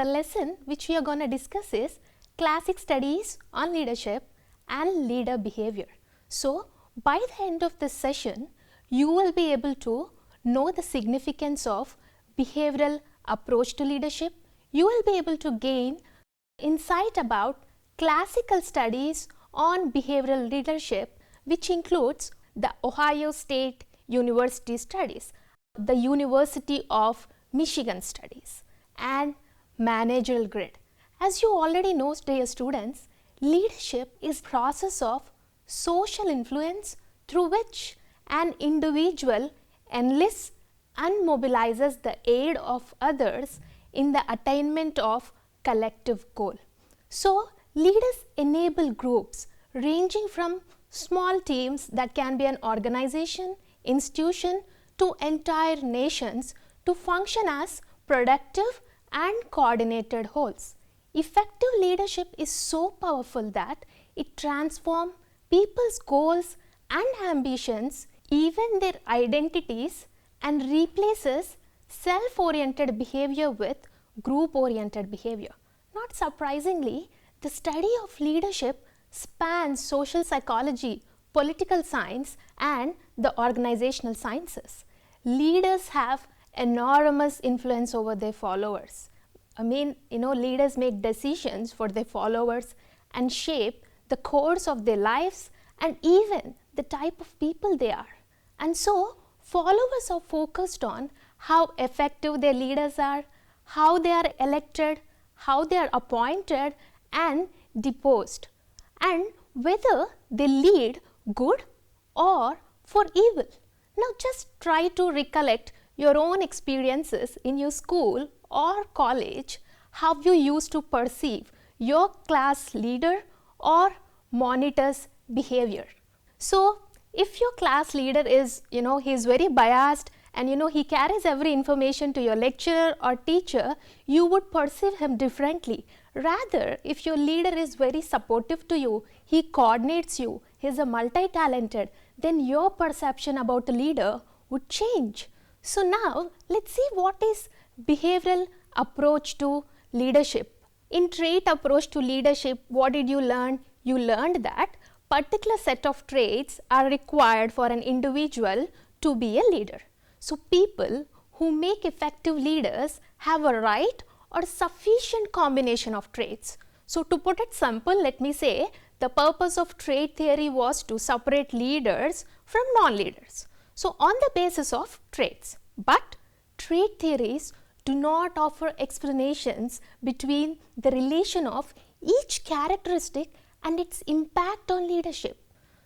The lesson which we are going to discuss is classic studies on leadership and leader behavior. So, by the end of this session, you will be able to know the significance of behavioral approach to leadership. You will be able to gain insight about classical studies on behavioral leadership, which includes the Ohio State University studies, the University of Michigan studies, and managerial grid. As you already know, dear students, leadership is process of social influence through which an individual enlists and mobilizes the aid of others in the attainment of collective goal. So, leaders enable groups ranging from small teams that can be an organization, institution to entire nations to function as productive and coordinated wholes. Effective leadership is so powerful that it transforms people's goals and ambitions, even their identities, and replaces self-oriented behavior with group-oriented behavior. Not surprisingly, the study of leadership spans social psychology, political science, and the organizational sciences. Leaders have enormous influence over their followers. Leaders make decisions for their followers and shape the course of their lives and even the type of people they are. And so, followers are focused on how effective their leaders are, how they are elected, how they are appointed and deposed, and whether they lead good or for evil. Now, just try to recollect your own experiences in your school or college, how you used to perceive your class leader or monitor's behavior. So, if your class leader is, he is very biased and he carries every information to your lecturer or teacher, you would perceive him differently. Rather, if your leader is very supportive to you, he coordinates you, he is a multi-talented, then your perception about the leader would change. So now, let's see what is behavioral approach to leadership. In trait approach to leadership, what did you learn? You learned that particular set of traits are required for an individual to be a leader. So people who make effective leaders have a right or sufficient combination of traits. So to put it simple, let me say the purpose of trait theory was to separate leaders from non-leaders. So on the basis of traits, but trait theories do not offer explanations between the relation of each characteristic and its impact on leadership.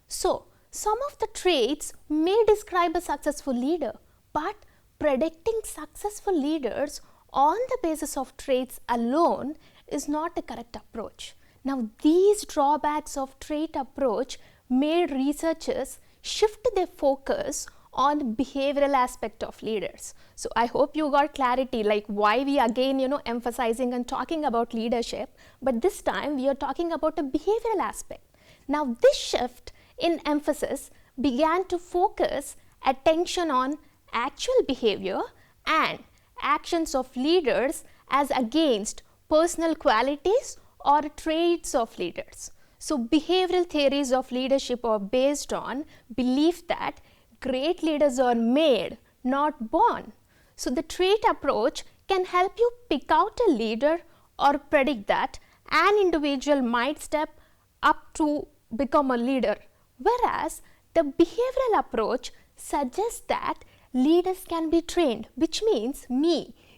So some of the traits may describe a successful leader, but predicting successful leaders on the basis of traits alone is not a correct approach. Now, these drawbacks of trait approach made researchers shift their focus on behavioral aspect of leaders. So, I hope you got clarity like why we again emphasizing and talking about leadership, but this time we are talking about a behavioral aspect. Now, this shift in emphasis began to focus attention on actual behavior and actions of leaders as against personal qualities or traits of leaders. So, behavioral theories of leadership are based on belief that great leaders are made, not born. So, the trait approach can help you pick out a leader or predict that an individual might step up to become a leader, whereas the behavioral approach suggests that leaders can be trained, which means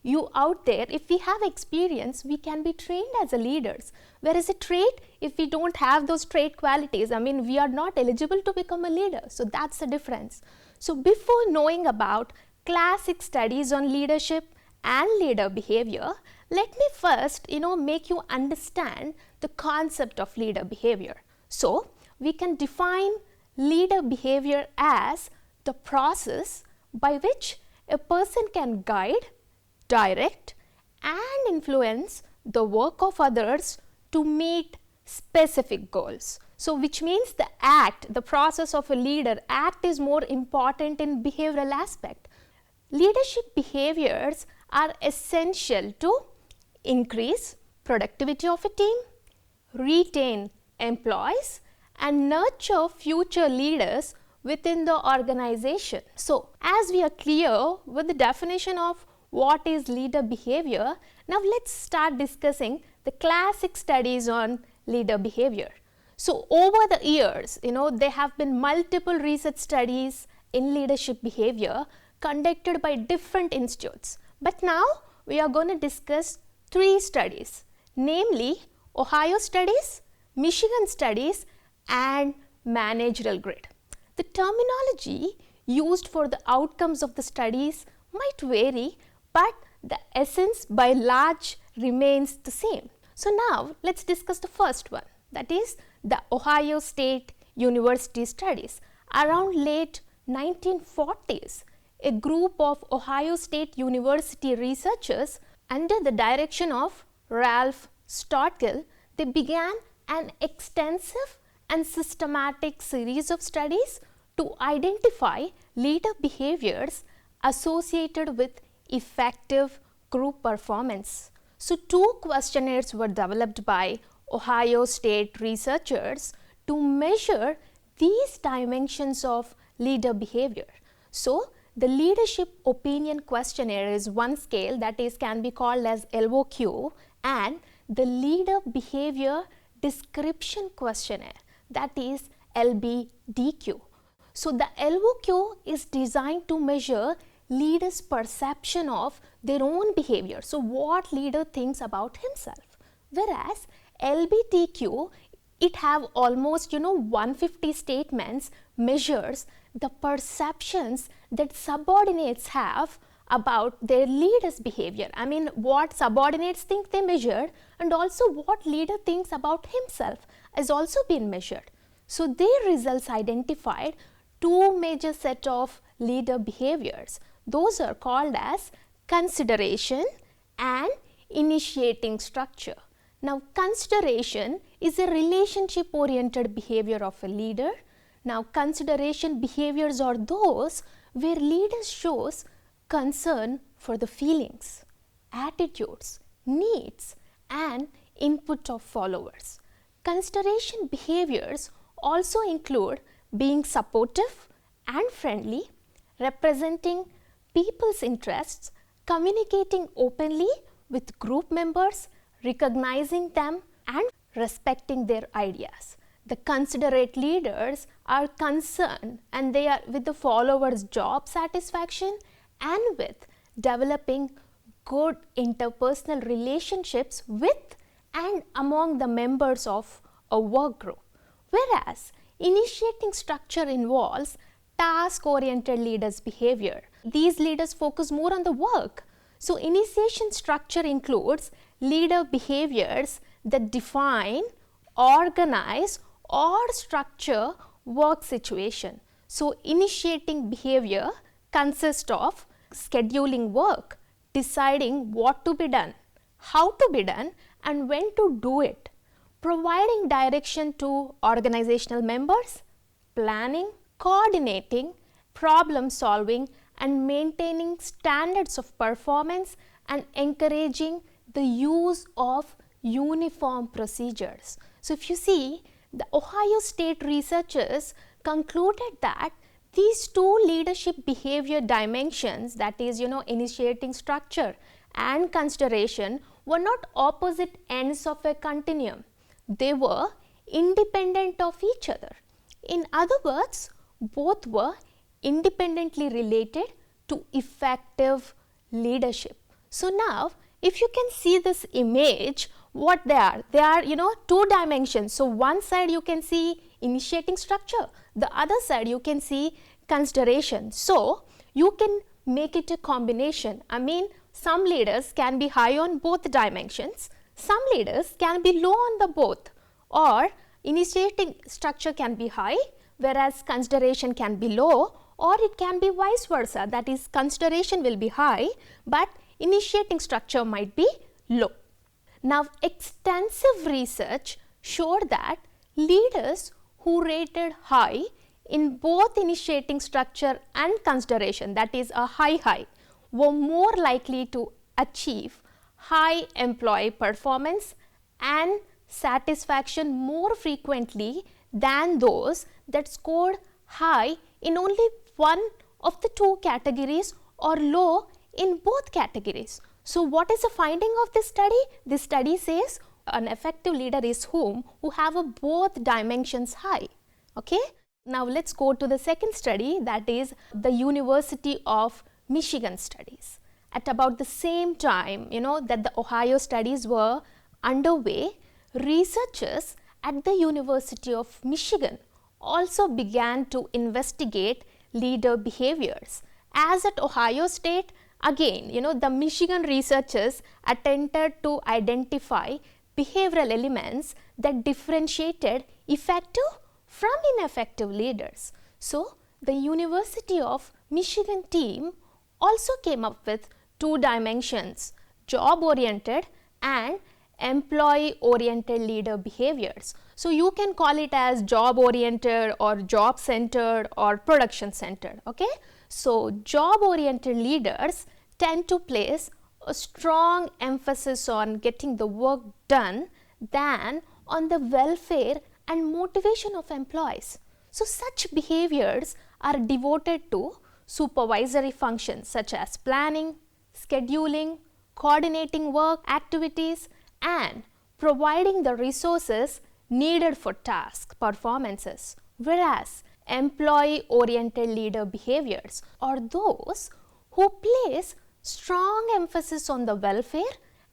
you out there, if we have experience, we can be trained as a leaders. Whereas a trait, if we don't have those trait qualities, we are not eligible to become a leader. So that's the difference. So before knowing about classic studies on leadership and leader behavior, let me first, make you understand the concept of leader behavior. So we can define leader behavior as the process by which a person can guide, direct and influence the work of others to meet specific goals. So which means the act, the process of a leader, act is more important in behavioral aspect. Leadership behaviors are essential to increase productivity of a team, retain employees, and nurture future leaders within the organization. So, as we are clear with the definition of what is leader behavior, now let's start discussing the classic studies on leader behavior. So, over the years, there have been multiple research studies in leadership behavior conducted by different institutes. But now we are going to discuss 3 studies, namely Ohio studies, Michigan studies, and managerial grid. The terminology used for the outcomes of the studies might vary, but the essence by large remains the same. So now let's discuss the first one, that is the Ohio State University studies. Around late 1940s, a group of Ohio State University researchers under the direction of Ralph Stottgill, they began an extensive and systematic series of studies to identify leader behaviors associated with effective group performance. So 2 questionnaires were developed by Ohio State researchers to measure these dimensions of leader behavior. So the leadership opinion questionnaire is one scale, that is can be called as LOQ, and the leader behavior description questionnaire, that is LBDQ. So the LOQ is designed to measure leaders' perception of their own behavior. So what leader thinks about himself. Whereas LBDQ, it have almost 150 statements, measures the perceptions that subordinates have about their leader's behavior. I mean, what subordinates think they measured, and also what leader thinks about himself has also been measured. So their results identified 2 major set of leader behaviors. Those are called as consideration and initiating structure. Now, consideration is a relationship oriented behavior of a leader. Now, consideration behaviors are those where leader shows concern for the feelings, attitudes, needs, and input of followers. Consideration behaviors also include being supportive and friendly, representing people's interests, communicating openly with group members, recognizing them, and respecting their ideas. The considerate leaders are concerned and they are with the followers' job satisfaction and with developing good interpersonal relationships with and among the members of a work group. Whereas initiating structure involves task-oriented leaders' behavior. These leaders focus more on the work. So initiation structure includes leader behaviors that define, organize, or structure work situation. So initiating behavior consists of scheduling work, deciding what to be done, how to be done, and when to do it, providing direction to organizational members, planning, coordinating, problem solving, and maintaining standards of performance, and encouraging the use of uniform procedures. So if you see, the Ohio State researchers concluded that these 2 leadership behavior dimensions, that is, initiating structure and consideration, were not opposite ends of a continuum. They were independent of each other. In other words, both were independently related to effective leadership. So now, if you can see this image, what they are 2 dimensions. So one side you can see initiating structure, the other side you can see consideration. So you can make it a combination. I mean, some leaders can be high on both dimensions, some leaders can be low on the both, or initiating structure can be high whereas consideration can be low, or it can be vice versa, that is, consideration will be high but initiating structure might be low. Now, extensive research showed that leaders who rated high in both initiating structure and consideration, that is a high, were more likely to achieve high employee performance and satisfaction more frequently than those that scored high in only one of the two categories or low in both categories. So what is the finding of this study? This study says an effective leader is who have both dimensions high. Okay. Now let's go to the second study, that is the University of Michigan studies. At about the same time, that the Ohio studies were underway, researchers at the University of Michigan also began to investigate leader behaviors. As at Ohio State, again, the Michigan researchers attempted to identify behavioral elements that differentiated effective from ineffective leaders. So, the University of Michigan team also came up with two dimensions, job-oriented and employee-oriented leader behaviors. So, you can call it as job-oriented or job-centered or production-centered. Okay? So, job-oriented leaders tend to place a strong emphasis on getting the work done than on the welfare and motivation of employees. So, such behaviors are devoted to supervisory functions such as planning, scheduling, coordinating work activities and providing the resources needed for task performances, whereas employee-oriented leader behaviors are those who place strong emphasis on the welfare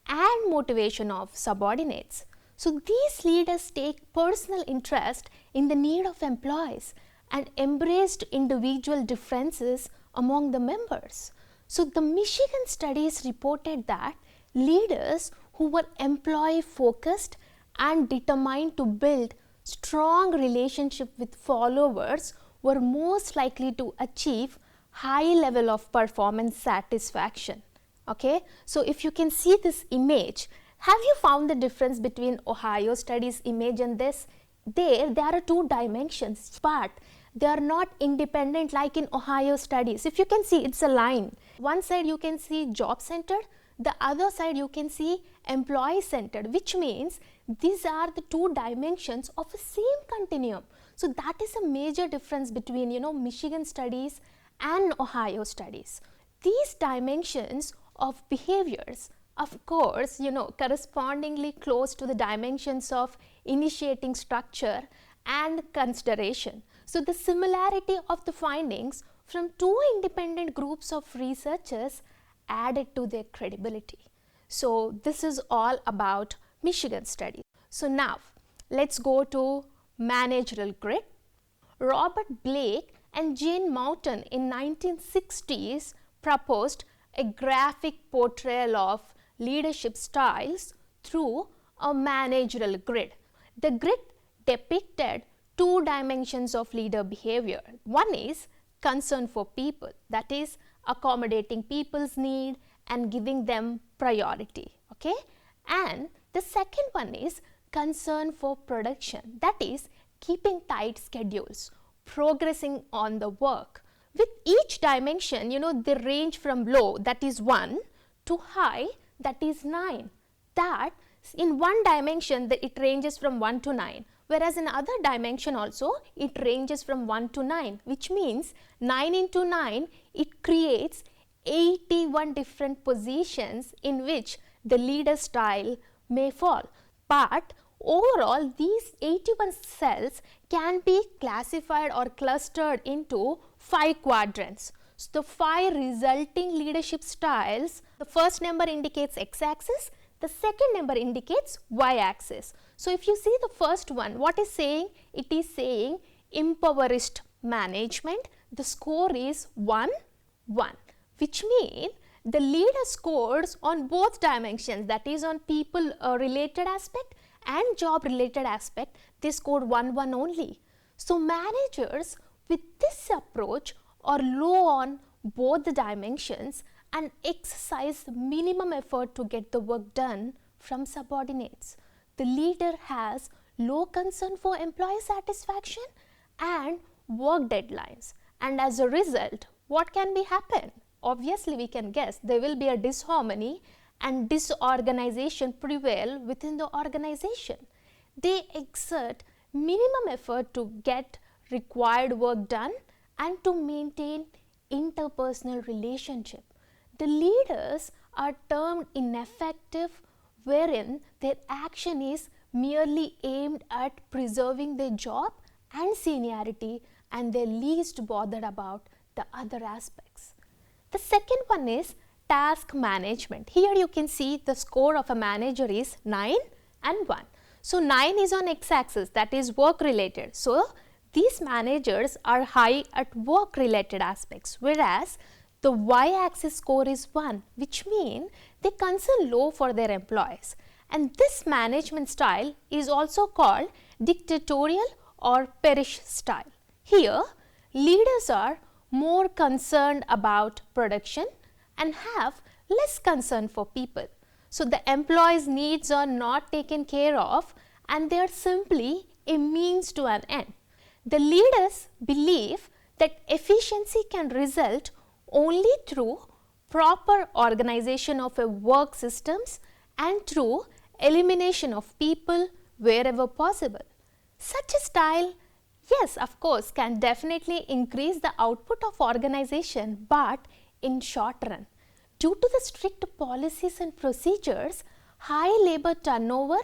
and motivation of subordinates. So, these leaders take personal interest in the need of employees and embraced individual differences among the members. So, the Michigan studies reported that leaders who were employee focused and determined to build strong relationship with followers were most likely to achieve high level of performance satisfaction. Okay? So, if you can see this image, have you found the difference between Ohio studies image and this? There are two dimensions, but they are not independent like in Ohio studies. If you can see, it's a line. One side you can see job centered, the other side you can see employee centered, which means these are the two dimensions of the same continuum. So, that is a major difference between Michigan studies and Ohio studies. These dimensions of behaviors, of course, correspondingly close to the dimensions of initiating structure and consideration. So, the similarity of the findings from two independent groups of researchers added to their credibility. So, this is all about Michigan study. So, now let's go to managerial grit. Robert Blake and Jane Moulton in 1960s proposed a graphic portrayal of leadership styles through a managerial grid. The grid depicted two dimensions of leader behavior. One is concern for people, that is accommodating people's need and giving them priority. Okay? And the second one is concern for production, that is keeping tight schedules, progressing on the work. With each dimension, they range from low, that is 1, to high, that is 9. That in one dimension, it ranges from 1 to 9. Whereas in other dimension also, it ranges from 1 to 9, which means 9 into 9, it creates 81 different positions in which the leader style may fall. But overall, these 81 cells can be classified or clustered into 5 quadrants. So, the 5 resulting leadership styles, the first number indicates x-axis, the second number indicates y-axis. So, if you see the first one, what is saying? It is saying impoverished management. The score is 1, 1, which means the leader scores on both dimensions, that is on people related aspect and job related aspect, they scored 1, 1 only. So, managers with this approach are low on both the dimensions and exercise minimum effort to get the work done from subordinates. The leader has low concern for employee satisfaction and work deadlines, and as a result, what can be happen? Obviously, we can guess there will be a disharmony and disorganization prevail within the organization. They exert minimum effort to get required work done and to maintain interpersonal relationship. The leaders are termed ineffective, wherein their action is merely aimed at preserving their job and seniority, and they're least bothered about the other aspects. The second one is task management. Here you can see the score of a manager is 9 and 1. So 9 is on x-axis, that is work related. So these managers are high at work related aspects, whereas the y-axis score is 1, which means they concern low for their employees. And this management style is also called dictatorial or perish style. Here, leaders are more concerned about production and have less concern for people. So the employees' needs are not taken care of and they are simply a means to an end. The leaders believe that efficiency can result only through proper organization of a work systems and through elimination of people wherever possible. Such a style, yes, of course, can definitely increase the output of organization, but in short run, due to the strict policies and procedures, high labor turnover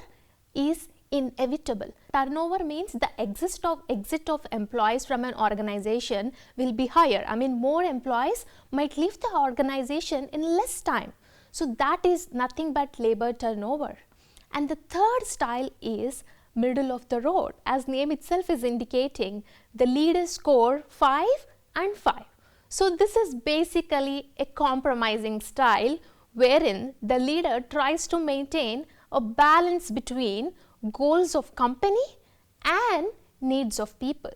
is inevitable. Turnover means the exit of employees from an organization will be higher. I mean, more employees might leave the organization in less time. So that is nothing but labor turnover. And the third style is middle of the road. As name itself is indicating, the leaders score 5 and 5. So this is basically a compromising style wherein the leader tries to maintain a balance between goals of company and needs of people.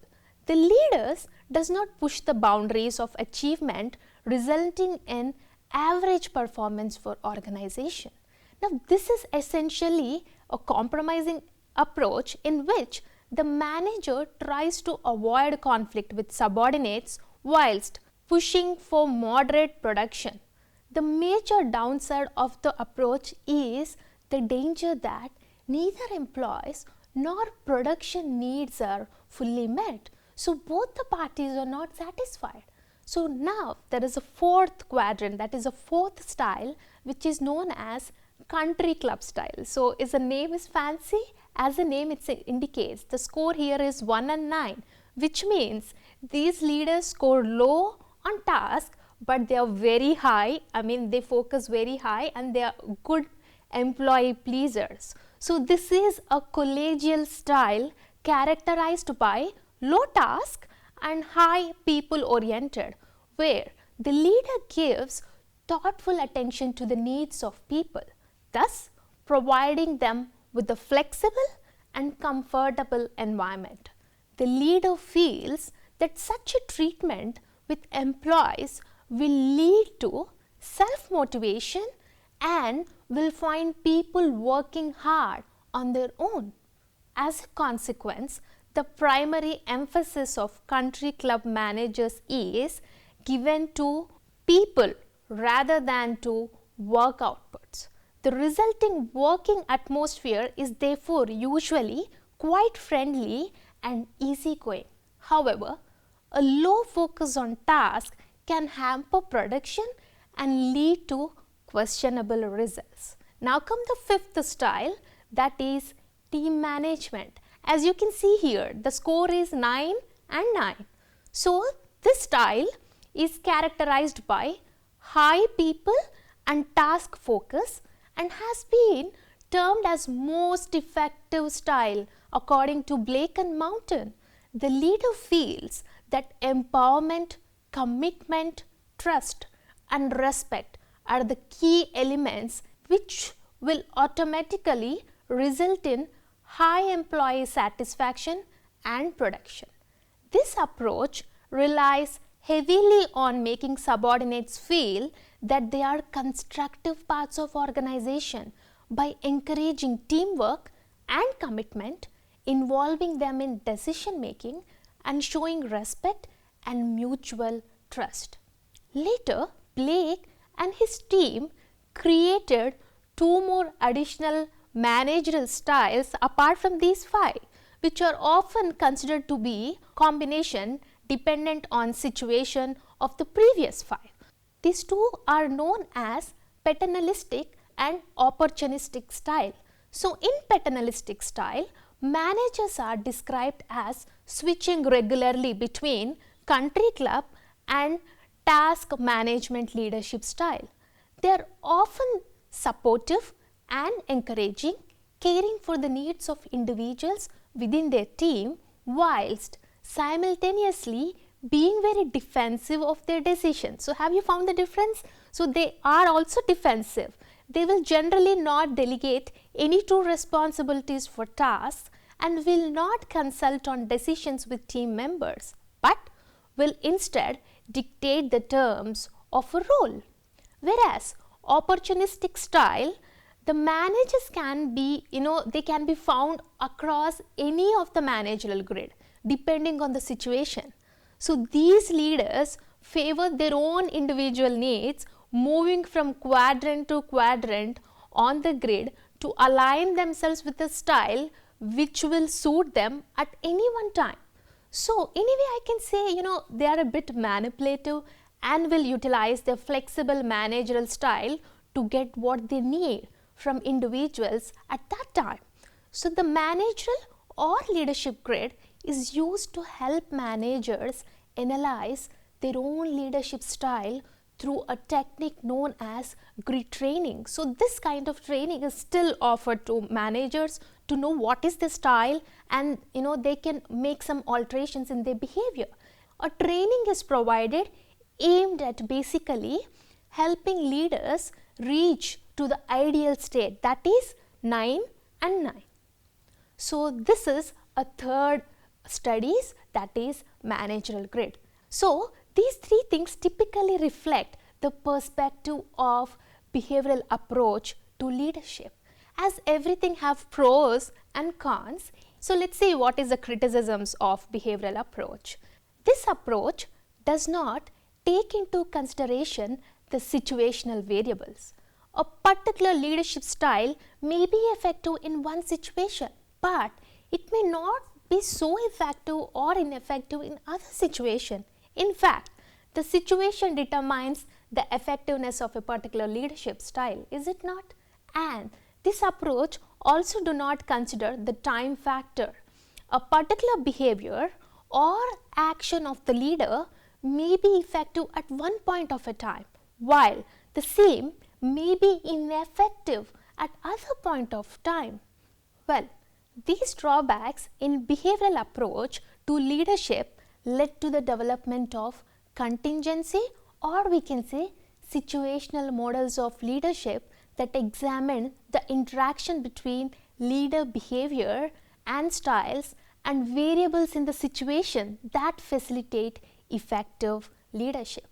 The leaders does not push the boundaries of achievement, resulting in average performance for organization. Now this is essentially a compromising approach in which the manager tries to avoid conflict with subordinates whilst pushing for moderate production. The major downside of the approach is the danger that neither employees nor production needs are fully met. So both the parties are not satisfied. So now there is a fourth quadrant, that is a fourth style, which is known as country club style. So as the name is fancy, as the name it indicates, the score here is 1 and 9, which means these leaders score low on task, but they are very high. I mean, they focus very high and they are good employee pleasers. So this is a collegial style characterized by low task and high people oriented, where the leader gives thoughtful attention to the needs of people, thus providing them with a flexible and comfortable environment. The leader feels that such a treatment with employees will lead to self-motivation and will find people working hard on their own. As a consequence, the primary emphasis of country club managers is given to people rather than to work outputs. The resulting working atmosphere is therefore usually quite friendly and easygoing. However, a low focus on task can hamper production and lead to questionable results. Now come the fifth style, that is team management. As you can see here, the score is 9 and 9. So this style is characterized by high people and task focus and has been termed as most effective style according to Blake and Mountain. The leader feels that empowerment, commitment, trust and respect are the key elements which will automatically result in high employee satisfaction and production. This approach relies heavily on making subordinates feel that they are constructive parts of organization by encouraging teamwork and commitment, involving them in decision making and showing respect and mutual trust. Later, Blake and his team created two more additional managerial styles apart from these 5, which are often considered to be combination dependent on situation of the previous 5. These two are known as paternalistic and opportunistic style. So, in paternalistic style, managers are described as switching regularly between country club and task management leadership style. They are often supportive and encouraging, caring for the needs of individuals within their team whilst simultaneously being very defensive of their decisions. So, have you found the difference? So, they are also defensive. They will generally not delegate any true responsibilities for tasks and will not consult on decisions with team members, but will instead dictate the terms of a role. Whereas, opportunistic style, the managers can be, they can be found across any of the managerial grid depending on the situation. So, these leaders favor their own individual needs, moving from quadrant to quadrant on the grid to align themselves with a style which will suit them at any one time. So, anyway, I can say, they are a bit manipulative and will utilize their flexible managerial style to get what they need from individuals at that time. So, the managerial or leadership grid is used to help managers analyze their own leadership style through a technique known as grid training. So, this kind of training is still offered to managers to know what is the style, and they can make some alterations in their behavior. A training is provided aimed at basically helping leaders reach to the ideal state, that is 9 and 9. So, this is a third studies, that is managerial grid. So, these 3 things typically reflect the perspective of behavioral approach to leadership. As everything have pros and cons, so let's see what is the criticisms of behavioral approach. This approach does not take into consideration the situational variables. A particular leadership style may be effective in one situation, but it may not be so effective or ineffective in other situation. In fact, the situation determines the effectiveness of a particular leadership style, is it not? And this approach also do not consider the time factor. A particular behavior or action of the leader may be effective at one point of a time, while the same may be ineffective at other point of time. Well, these drawbacks in behavioral approach to leadership led to the development of contingency, or we can say situational models of leadership that examine the interaction between leader behavior and styles and variables in the situation that facilitate effective leadership.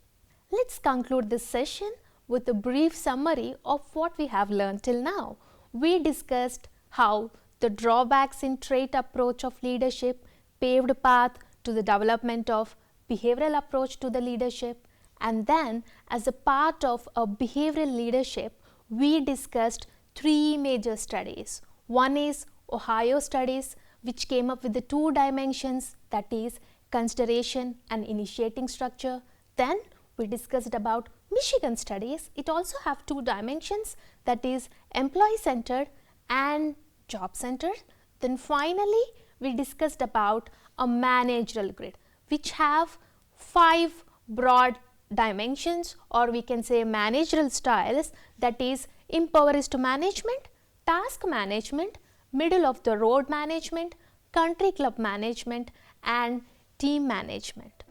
Let's conclude this session with a brief summary of what we have learned till now. We discussed how the drawbacks in trait approach of leadership paved path to the development of behavioral approach to the leadership, and then as a part of a behavioral leadership, we discussed 3 major studies. One is Ohio studies, which came up with the 2 dimensions, that is consideration and initiating structure. Then we discussed about Michigan studies. It also have 2 dimensions, that is employee centered and job centered. Then finally we discussed about a managerial grid, which have 5 broad dimensions, or we can say managerial styles, that is impoverished management, task management, middle of the road management, country club management and team management.